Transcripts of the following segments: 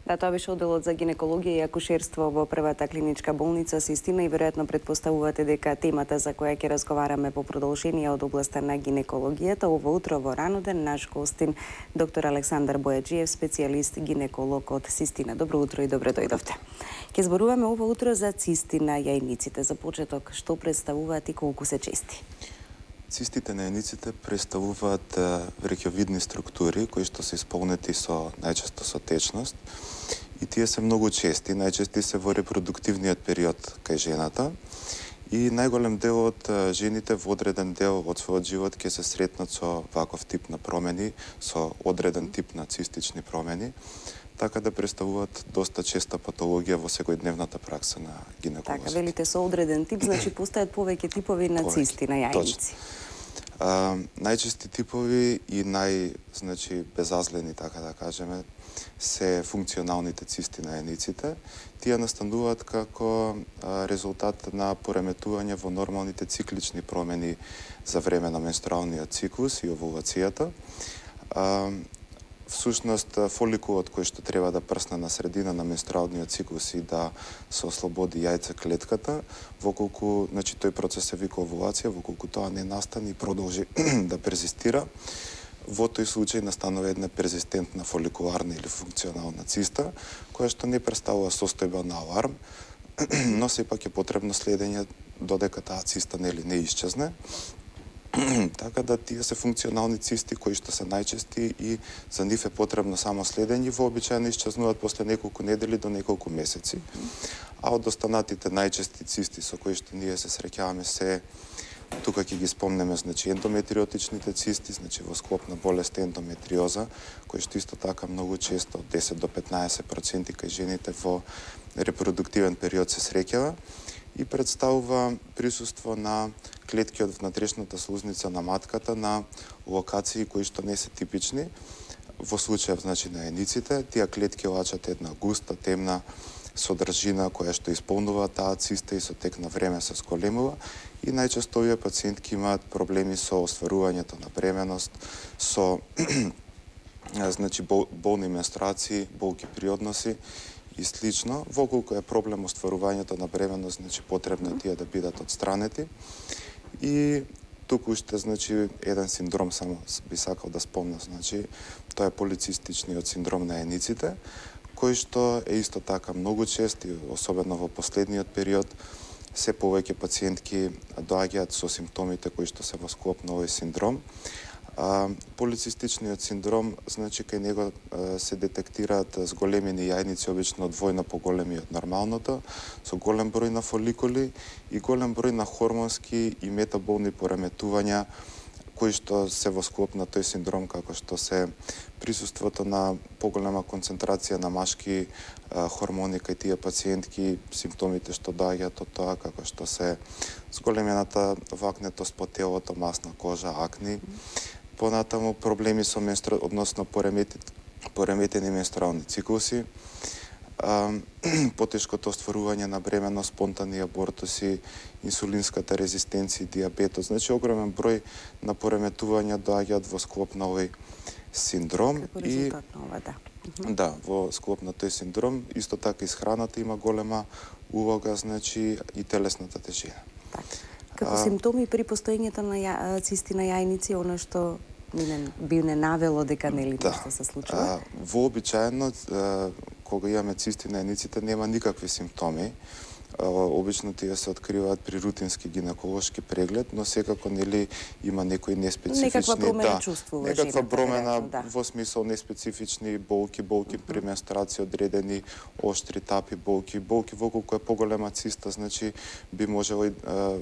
Да, тоа беше одделот за гинекологија и акушерство во првата клиничка болница Систина и веројатно претпоставувате дека темата за која ќе разговараме по продолжение од областа на гинекологијата. Ово утро во раноден наш гостин доктор Александар Бојаджиев, специјалист гинеколог од Систина. Добро утро и добре дојдовте. Ќе зборуваме ово утро за цисти на јајниците. За почеток, што представуваат и колку се чести? Цистите на јајниците представуваат вреќовидни структури кои што се исполнети најчесто со течност и тие се многу чести, најчести се во репродуктивниот период кај жената и најголем дел од жените во одреден дел од својот живот ќе се сретнат со ваков тип на промени, со одреден тип на цистични промени, така да представуваат доста честа патологија во секојдневната пракса на гинеколозите. Така, велите со одреден тип, значи постојат повеќе типови на цисти на јајници. Најчести типови и безазлени, така да кажеме, се функционалните цисти на јајниците. Тие настануваат како резултат на пореметување во нормалните циклични промени за време на менструалниот циклус и овулацијата. Всушност, фоликулот кој што треба да прсне на средина на менструалниот циклус и да се ослободи јајцеклетката, воколку, тој процес се вика овулација, воколку тоа не настане и продолжи да перзистира, во тој случај настанува една перзистентна фоликуларна или функционална циста, која што не представува состојба на аларм, но сепак е потребно следење додека таа циста не исчезне. Така да тие се функционални цисти кои што се најчести и за нив е потребно само следење, вообичаено исчезнуваат после неколку недели до неколку месеци. А од останатите најчести цисти со кои што ние се среќаваме се, тука ќе ги спомнеме, ендометриотичните цисти, во склоп на болест ендометриоза, кои што исто така многу често, од 10 до 15% кај жените во репродуктивен период се среќава и представува присуство на клетки од внатрешната слузница на матката на локации кои што не се типични. Во случајов, на јајниците, тие клетки лачат една густа, темна содржина која што исполнува таа циста и со тек на време се зголемува и најчесто овие пациентки имаат проблеми со остварувањето на бременост, со болни менструации, болки при односи и слично. Воколку е проблем остварувањето на бременост, потребно е тие да бидат отстранети. И туку уште, еден синдром само би сакал да спомнам, тоа е полицистичниот синдром на јајниците, кој што е исто така многу чест и особено во последниот период, се повеќе пациентки доаѓаат со симптомите кои што се во склоп на овој синдром. Полицистичниот синдром, кај него се детектираат зголемени јајници, обично двојно поголеми од нормалното, со голем број на фоликули и голем број на хормонски и метаболни пореметувања, кои што се во склоп на тој синдром, како што се присуството на поголема концентрација на машки хормони кај тие пациентки, симптомите што доаѓаат од тоа, како што се зголемената вакнетост по телото, масна кожа, акни, понатаму проблеми со односно пореметени менструални циклуси, потешкото остварување на бременост, спонтани абортуси, инсулинската резистенција и диабетот. Огромен број на пореметувања доаѓаат во склоп на овој синдром. Како резултат на ова, да. Да, во склоп на тој синдром, исто така исхраната има голема улога, и телесната тежина. Како симптоми при постоењето на цисти на јајници, оно што би не навело дека нешто се случува? Вообичаено, кога имаме цисти на јајниците, нема никакви симптоми. Обично тие се откриваат при рутински гинеколошки преглед, но секако има некои неспецифични... Некаква промена чувствува жената. Некаква промена во смисол неспецифични болки при менструација, одредени оштри тапи болки воколку е поголема циста, би можело и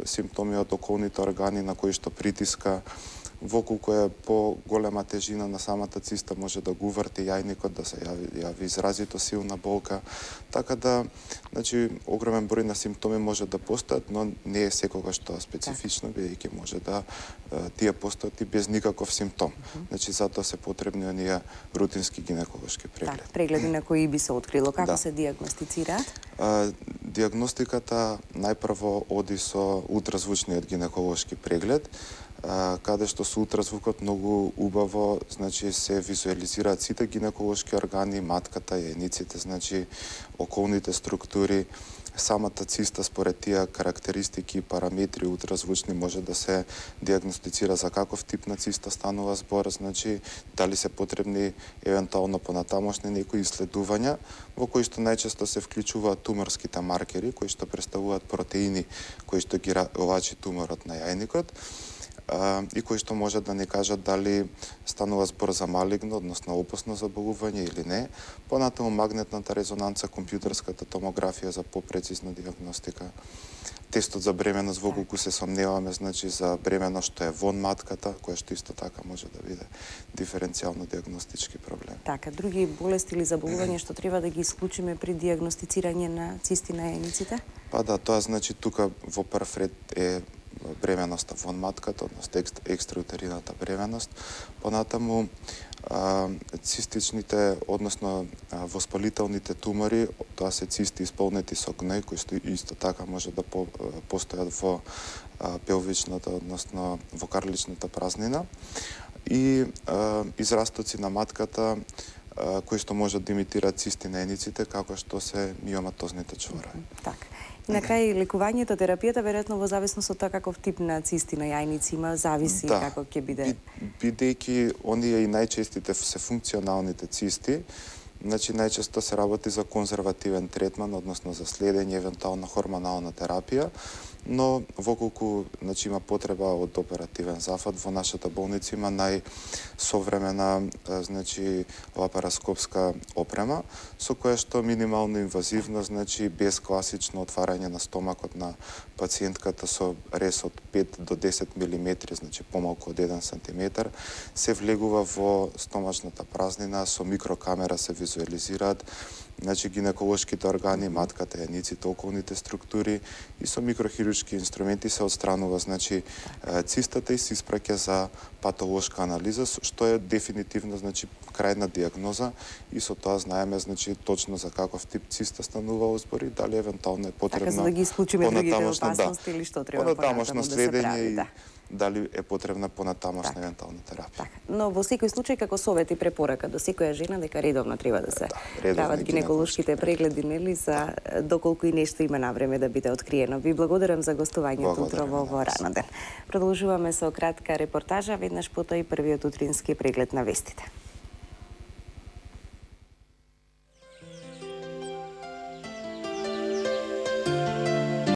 симптоми од околните органи на кои што притиска, воколку е по-голема тежина на самата циста може да го уврти јајникот, да се јави изразито силна болка. Така да, огромен број на симптоми може да постојат, но не е секогаш тоа специфично, бидејќи може да тие постојат и без никаков симптом. Затоа се потребни оние рутински гинеколошки прегледи. Прегледи на кои би се открило, како се диагностицираат? Диагностиката најпрво оди со ултразвучниот гинеколошки преглед. каде што со ултразвукот многу убаво, значи се визуализираат сите гинеколошки органи, матката, јајниците, значи околните структури. Самата циста според тие карактеристики и параметри ултразвучни може да се диагностицира за каков тип на циста станува збор, значи дали се потребни евентуално понатамошни некои исследувања во кои што најчесто се вклучуваат туморските маркери кои што представуваат протеини кои што ги лачи туморот на јајникот и кои што може да ни кажат дали станува збор за малигно, односно опасно заболување или не. Понатаму магнетната резонанца, компјутерската томографија за попрецизна диагностика. Тестот за бременост во колку се сомневаме, значи за бременост што е вон матката, која што исто така може да биде диференцијално диагностички проблем. Така, други болести или заболувања што треба да ги исклучиме при диагностицирање на цисти на јајниците? Па да, тоа значи тука во прв ред е бременоста вон матката, односно екстраутерината бременост. Понатаму цистичните, односно воспалителните тумори, тоа се цисти исполнети со гној, кои што исто така може да постојат во пелвичната, односно во карличната празнина. И израстоци на матката, кои што можат да имитираат цисти на јајниците, како што се миоматозните чворови. Така. На крај, лекувањето, терапијата, веројатно во зависност од тоа каков тип на цисти на јајници има, зависи како ќе биде. Бидејќи оние и најчестите се функционалните цисти, значи најчесто се работи за конзервативен третман, односно за следење, евентуално хормонална терапија, но воколку значи има потреба од оперативен зафат, во нашата болница има најсовремена значи лапароскопска опрема со која што минимално инвазивно, значи без класично отварање на стомакот на пациентката со рез од 5 до 10 мм, значи помалку од 1 см, се влегува во стомачната празнина, со микрокамера се визуализираат значи гинеколошките органи, матката, јајниците, околните структури и со микрохируршки инструменти се отстранува значи цистата и се испраќа за патолошка анализа, што е дефинитивно значи крајна диагноза и со тоа знаеме значи точно за каков тип циста станува збор и дали евентуално е потребно така за да ги исклучиме другите опасности или што треба понатамошно да се прави, и дали е потребна понатамошна евентуална терапија. Така. Но во секој случај како совет и препорака до секоја жена дека редовно треба да се прават гинеколошките прегледи, нели, за доколку и нешто има на време да биде откриено. Ви благодарам за гостувањето утрово во Рано ден. Продолжуваме со кратка репортажа, веднаш потоа и првиот утрински преглед на вестите.